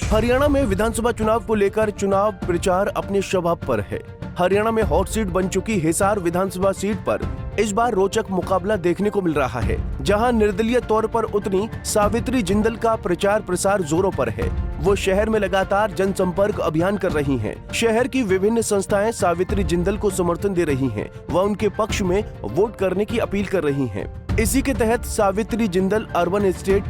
हरियाणा में विधानसभा चुनाव को लेकर चुनाव प्रचार अपने शबाब पर है। हरियाणा में हॉट सीट बन चुकी हिसार विधानसभा सीट पर इस बार रोचक मुकाबला देखने को मिल रहा है, जहां निर्दलीय तौर पर उतनी सावित्री जिंदल का प्रचार प्रसार जोरों पर है। वो शहर में लगातार जनसंपर्क अभियान कर रही हैं। शहर की विभिन्न संस्थाएं सावित्री जिंदल को समर्थन दे रही हैं व उनके पक्ष में वोट करने की अपील कर रही हैं। इसी के तहत सावित्री जिंदल अर्बन एस्टेट,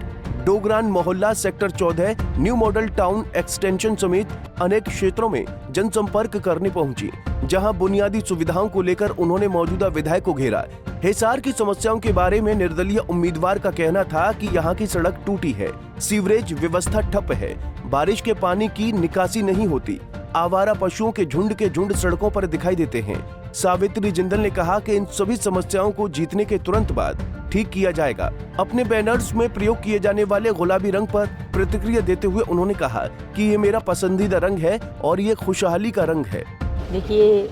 डोगरान मोहल्ला, sector 14, new model town extension समेत अनेक क्षेत्रों में जनसंपर्क करने पहुंची, जहां बुनियादी सुविधाओं को लेकर उन्होंने मौजूदा विधायक को घेरा। हिसार की समस्याओं के बारे में निर्दलीय उम्मीदवार का कहना था कि यहां की सड़क टूटी है, सीवरेज व्यवस्था ठप है, बारिश के पानी की निकासी नहीं होती, आवारा पशुओं के झुंड सड़कों पर दिखाई देते हैं। सावित्री जिंदल ने कहा कि इन सभी समस्याओं को जीतने के तुरंत बाद ठीक किया जाएगा। अपने बैनर्स में प्रयोग किए जाने वाले गुलाबी रंग पर प्रतिक्रिया देते हुए उन्होंने कहा कि ये मेरा पसंदीदा रंग है और ये खुशहाली का रंग है। देखिए,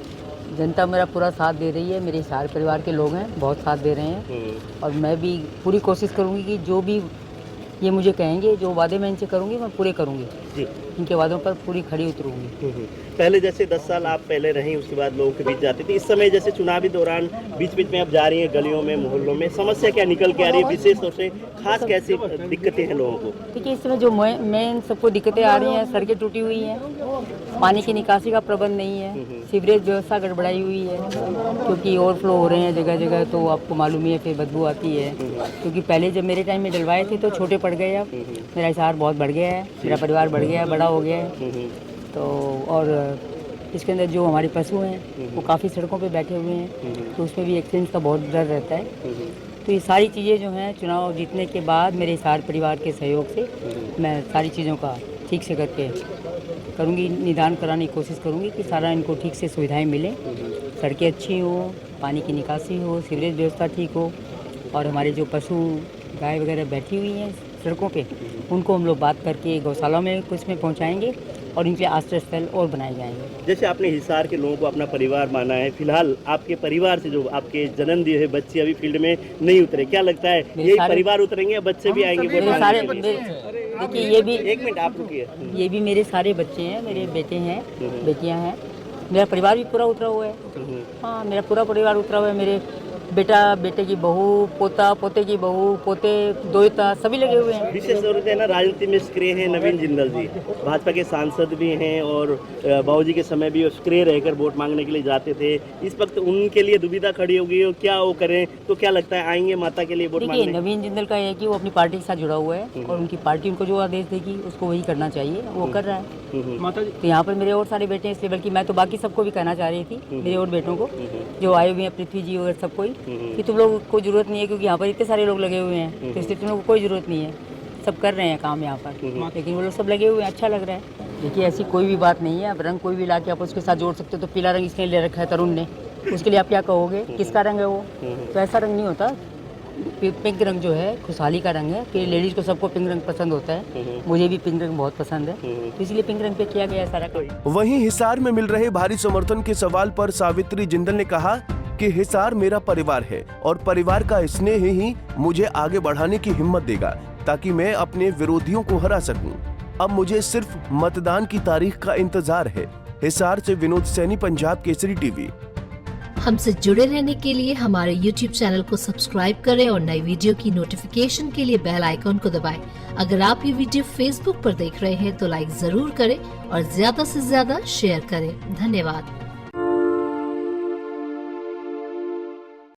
जनता मेरा पूरा साथ दे रही है, मेरे सारे परिवार के लोग हैं, बहुत साथ दे रहे हैं और मैं भी पूरी कोशिश करूंगी कि जो भी ये मुझे कहेंगे, जो वादे मैं इनसे करूंगी, मैं पूरे करूंगी जी। इनके वादों पर पूरी खड़ी उतरूंगी। पहले जैसे 10 साल आप पहले रहीं, उसके बाद लोगों के बीच जाती थी, इस समय जैसे चुनावी दौरान बीच बीच में आप जा रही हैं गलियों में, मोहल्लों में, समस्या क्या निकल के आ रही है? विशेष तौर से खास कैसी दिक्कतें हैं लोगों को? देखिए, इस समय जो मेन सबको दिक्कतें आ रही हैं, सड़कें टूटी हुई हैं, पानी की निकासी का प्रबंध नहीं है, सीवरेज व्यवस्था गड़बड़ाई हुई है क्योंकि ओवरफ्लो हो रहे हैं जगह जगह, तो आपको मालूम ही है, फिर बदबू आती है। क्योंकि पहले जब मेरे टाइम में डलवाए थे तो छोटे पड़ गए, अब मेरा हिसार बहुत बढ़ गया है, मेरा परिवार बढ़ गया है, बड़ा हो गया है। तो और इसके अंदर जो हमारे पशु हैं वो काफ़ी सड़कों पे बैठे हुए हैं, तो उसमें भी एक्सीडेंट का बहुत डर रहता है। तो ये सारी चीज़ें जो हैं, चुनाव जीतने के बाद मेरे हिसार परिवार के सहयोग से मैं सारी चीज़ों का ठीक से करके करूँगी, निदान कराने की कोशिश करूँगी कि सारा इनको ठीक से सुविधाएँ मिलें, सड़कें अच्छी हो, पानी की निकासी हो, सीवरेज व्यवस्था ठीक हो और हमारे जो पशु गाय वगैरह बैठी हुई हैं सड़कों पे, उनको हम लोग बात करके गौशाला में कुछ में पहुँचाएँगे और इनके आश्रय स्थल और बनाए जाएंगे। जैसे आपने हिसार के लोगों को अपना परिवार माना है, फिलहाल आपके परिवार से जो आपके जन्म दिए हुए बच्चे अभी फील्ड में नहीं उतरे, क्या लगता है यही परिवार उतरेंगे या बच्चे भी आएंगे? देखिए, ये भी एक मिनट आप रुकिए, ये भी मेरे सारे बच्चे हैं, मेरे बेटे हैं, बेटियां हैं, मेरा परिवार भी पूरा उतरा हुआ है। हाँ, मेरा पूरा परिवार उतरा हुआ है, मेरे बेटा, बेटे की बहू, पोता, पोते की बहू, पोते, दोता सभी लगे हुए हैं। विशेष तौर से ना राजनीति में सक्रिय हैं नवीन जिंदल जी, भाजपा के सांसद भी हैं और बाबूजी के समय भी सक्रिय रहकर वोट मांगने के लिए जाते थे। इस वक्त उनके लिए दुविधा खड़ी हो गई हो, क्या वो करें? तो क्या लगता है आएंगे माता के लिए वोट मांगने? देखिए, नवीन जिंदल का है कि वो अपनी पार्टी के साथ जुड़ा हुआ है और उनकी पार्टी उनको जो आदेश देगी उसको वही करना चाहिए, वो कर रहा है। तो यहाँ पर मेरे और सारे बेटे हैं, इसलिए बल्कि मैं तो बाकी सबको भी कहना चाह रही थी, मेरे और बेटों को जो आए हुए हैं, पृथ्वी जी और सबको ही, कि तुम लोग को जरूरत नहीं है क्योंकि यहाँ पर इतने सारे लोग लगे हुए हैं, तो इसलिए तुम लोग को कोई ज़रूरत नहीं है, सब कर रहे हैं काम यहाँ पर, लेकिन वो लोग सब लगे हुए हैं, अच्छा लग रहा है। देखिए, ऐसी कोई भी बात नहीं है, अब रंग कोई भी ला के आप उसके साथ जोड़ सकते हो। तो पीला रंग इसने ले रखा है तरुण ने, उसके लिए आप क्या कहोगे, किसका रंग है वो? तो ऐसा रंग नहीं होता। पिंक रंग जो है खुशहाली का रंग है, कि लेडीज़ को सबको पिंक रंग पसंद होता है, मुझे भी पिंक रंग बहुत पसंद है, तो इसलिए पिंक रंग पे किया गया सारा काम। वहीं हिसार में मिल रहे भारी समर्थन के सवाल पर सावित्री जिंदल ने कहा कि हिसार मेरा परिवार है और परिवार का स्नेह ही मुझे आगे बढ़ाने की हिम्मत देगा ताकि मैं अपने विरोधियों को हरा सकूं। अब मुझे सिर्फ मतदान की तारीख का इंतजार है। हिसार से विनोद सैनी, पंजाब केसरी टीवी। हमसे जुड़े रहने के लिए हमारे YouTube चैनल को सब्सक्राइब करें और नई वीडियो की नोटिफिकेशन के लिए बेल आइकॉन को दबाएं। अगर आप ये वीडियो Facebook पर देख रहे हैं तो लाइक जरूर करें और ज्यादा से ज्यादा शेयर करें। धन्यवाद।